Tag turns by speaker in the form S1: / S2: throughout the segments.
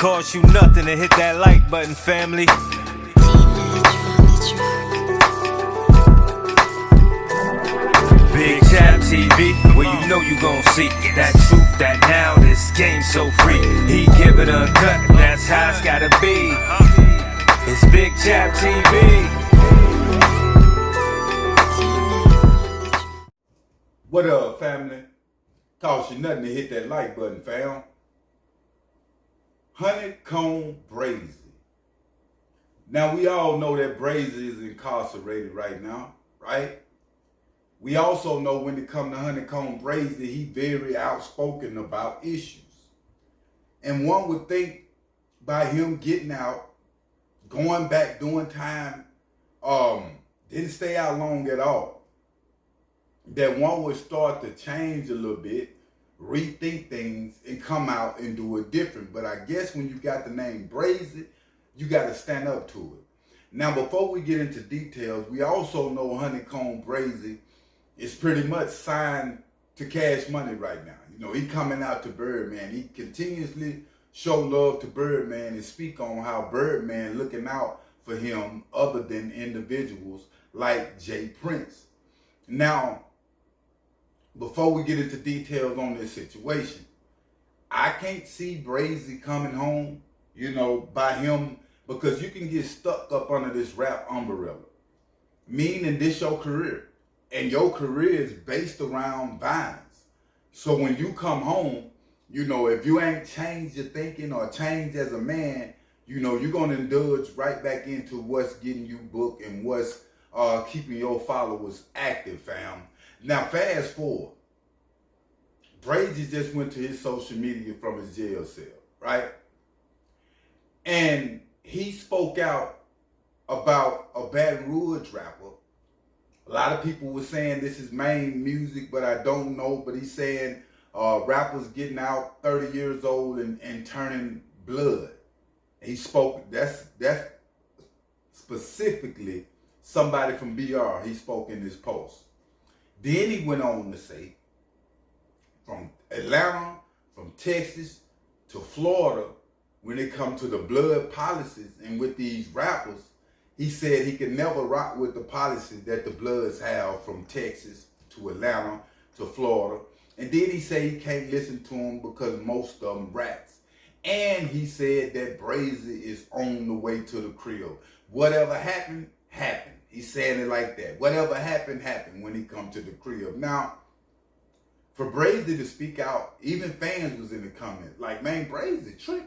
S1: Cost you nothing to hit that like button, family. Big Chap TV, where you know you gon' see that truth, that now this game so free. He give it a cut, that's how it's gotta be. It's Big Chap TV.
S2: What up, family? Cost you nothing to hit that like button, fam. HoneykombBrazy. Now, we all know that Brazy is incarcerated right now, right? We also know when it comes to HoneykombBrazy, he very outspoken about issues. And one would think by him getting out, going back, doing time, didn't stay out long at all, that one would start to change a little bit, rethink things, and come out and do it different. But I guess when you got the name Brazy, you got to stand up to it. Now, before we get into details, we also know HoneykombBrazy is pretty much signed to Cash Money right now. You know, he coming out to Birdman. He continuously show love to Birdman and speak on how Birdman looking out for him other than individuals like Jay Prince. Now, before we get into details on this situation, I can't see Brazy coming home, you know, by him, because you can get stuck up under this rap umbrella. Meaning this your career. And your career is based around violence. So when you come home, you know, if you ain't changed your thinking or changed as a man, you know, you're going to indulge right back into what's getting you booked and what's keeping your followers active, fam. Now, fast forward. Brazy just went to his social media from his jail cell, right? And he spoke out about a Baton Rouge rapper. A lot of people were saying this is main music, but I don't know. But he's saying rappers getting out 30 years old and turning blood. He spoke, that's specifically somebody from BR. He spoke in this post. Then he went on to say, from Atlanta, from Texas to Florida, when it comes to the blood policies and with these rappers, he said he could never rock with the policies that the Bloods have from Texas to Atlanta to Florida. And then he said he can't listen to them because most of them rats. And he said that Brazy is on the way to the crib. Whatever happened, happened. He's saying it like that. Whatever happened, happened when he come to the crib. Now, for Brazy to speak out, even fans was in the comments like, man, Brazy tripping.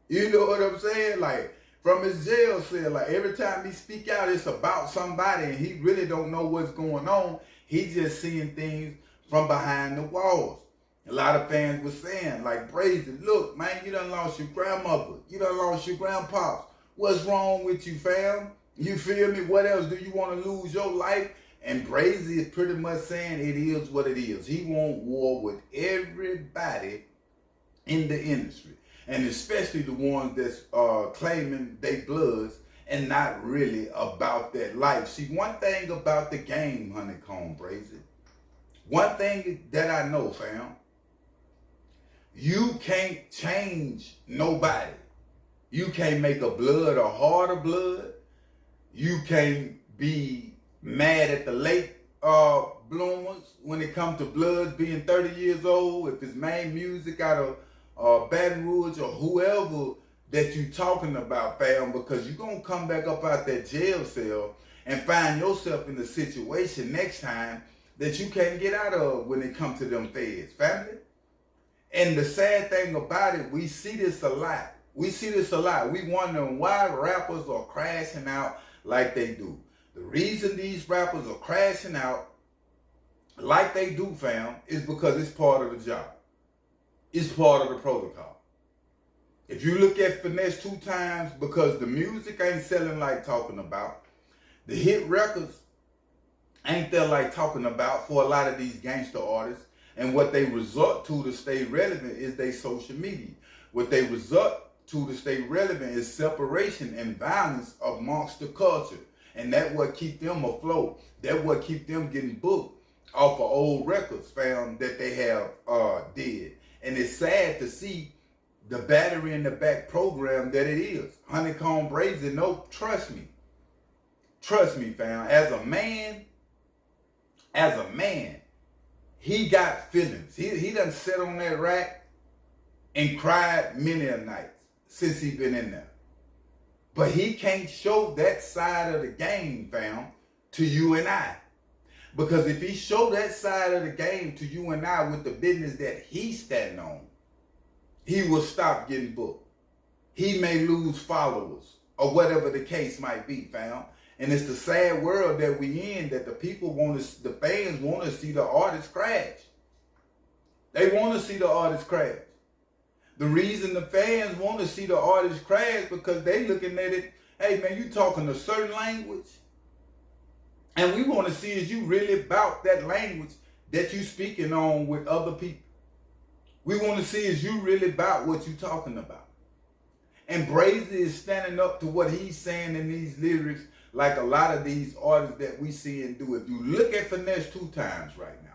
S2: You know what I'm saying? Like, from his jail cell, like every time he speak out, it's about somebody and he really don't know what's going on. He just seeing things from behind the walls. A lot of fans were saying, like, Brazy, look, man, you done lost your grandmother. You done lost your grandpops. What's wrong with you, fam? You feel me? What else? Do you want to lose your life? And Brazy is pretty much saying it is what it is. He want war with everybody in the industry. And especially the ones that's claiming they bloods and not really about that life. See, one thing about the game, HoneykombBrazy, one thing that I know, fam, you can't change nobody. You can't make a blood a harder blood. You can't be mad at the late bloomers when it comes to bloods being 30 years old. If it's main music out of Baton Rouge or whoever that you talking about, fam, because you're going to come back up out that jail cell and find yourself in a situation next time that you can't get out of when it comes to them feds, family. And the sad thing about it, we see this a lot. We see this a lot. We wondering why rappers are crashing out like they do. The reason these rappers are crashing out like they do, fam, is because it's part of the job. It's part of the protocol. If you look at Finesse 2 Times, because the music ain't selling like talking about, the hit records ain't there like talking about for a lot of these gangster artists, and what they resort to stay relevant is their social media. What they resort to stay relevant is separation and violence amongst the culture. And that what keep them afloat. That what keep them getting booked off of old records, fam, that they have did. And it's sad to see the battery in the back program that it is. HoneykombBrazy, no, trust me. Trust me, fam. As a man, he got feelings. He done sat on that rack and cried many a nights since he been in there. But he can't show that side of the game, fam, to you and I. Because if he show that side of the game to you and I with the business that he's standing on, he will stop getting booked. He may lose followers or whatever the case might be, fam. And it's the sad world that we in, that the fans want to see the artist crash. They want to see the artist crash. The reason the fans want to see the artist crash because they looking at it, hey man, you talking a certain language. And we want to see is you really about that language that you speaking on with other people. We want to see is you really about what you talking about. And Brazy is standing up to what he's saying in these lyrics like a lot of these artists that we see and do. If you look at Finesse 2 Times right now,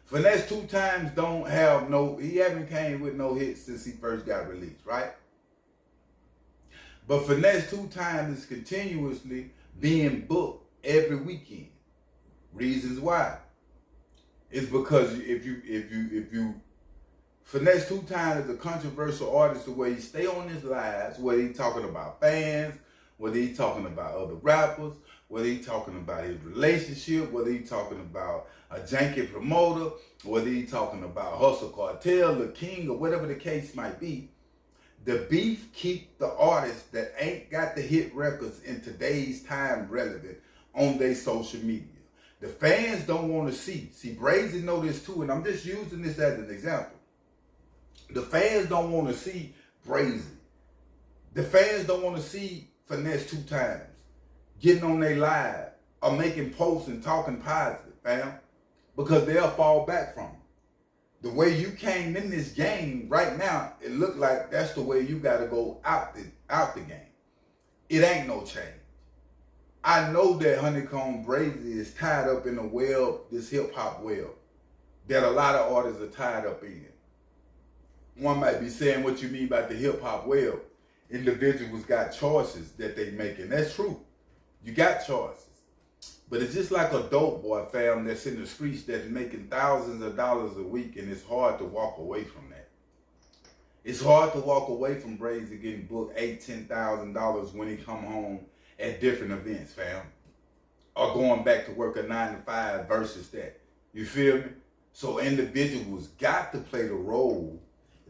S2: Finesse 2 Times don't have he haven't came with no hits since he first got released, right? But Finesse 2 Times is continuously being booked every weekend. Reasons why? It's because if you Finesse 2 Times is a controversial artist, the way he stay on his lives, whether he talking about fans, whether he talking about other rappers, whether he talking about his relationship, whether he talking about a janky promoter, whether he talking about Hustle Cartel, the King, or whatever the case might be, the beef keep the artists that ain't got the hit records in today's time relevant on their social media. The fans don't want to see Brazy know this too, and I'm just using this as an example. The fans don't want to see Brazy. The fans don't want to see Finesse 2 Times getting on their live or making posts and talking positive, fam, because they'll fall back from them. The way you came in this game right now, it looked like that's the way you got to go out the game. It ain't no change. I know that HoneykombBrazy is tied up in a web, this hip-hop web, that a lot of artists are tied up in. One might be saying, what you mean by the hip-hop web? Individuals got choices that they make, and that's true. You got choices. But it's just like a dope boy, fam, that's in the streets that's making thousands of dollars a week, and it's hard to walk away from that. It's hard to walk away from Brazy getting booked $8,000, $10,000 when he come home at different events, fam. Or going back to work a 9 to 5 versus that. You feel me? So individuals got to play the role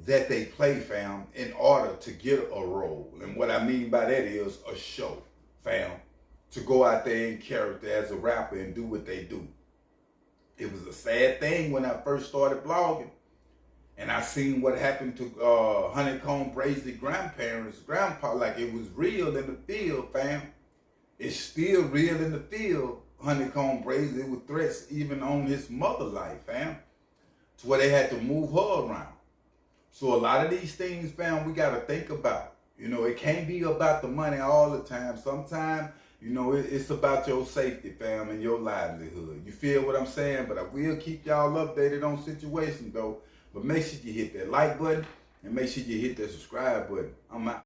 S2: that they play, fam, in order to get a role. And what I mean by that is a show, fam. To go out there in character as a rapper and do what they do. It was a sad thing when I first started blogging. And I seen what happened to HoneykombBrazy grandpa, like it was real in the field, fam. It's still real in the field, HoneykombBrazy. It was threats even on his mother life, fam. To where they had to move her around. So a lot of these things, fam, we got to think about. You know, it can't be about the money all the time. Sometimes, you know, it's about your safety, fam, and your livelihood. You feel what I'm saying? But I will keep y'all updated on situations, though. But make sure you hit that like button and make sure you hit that subscribe button. I'm out.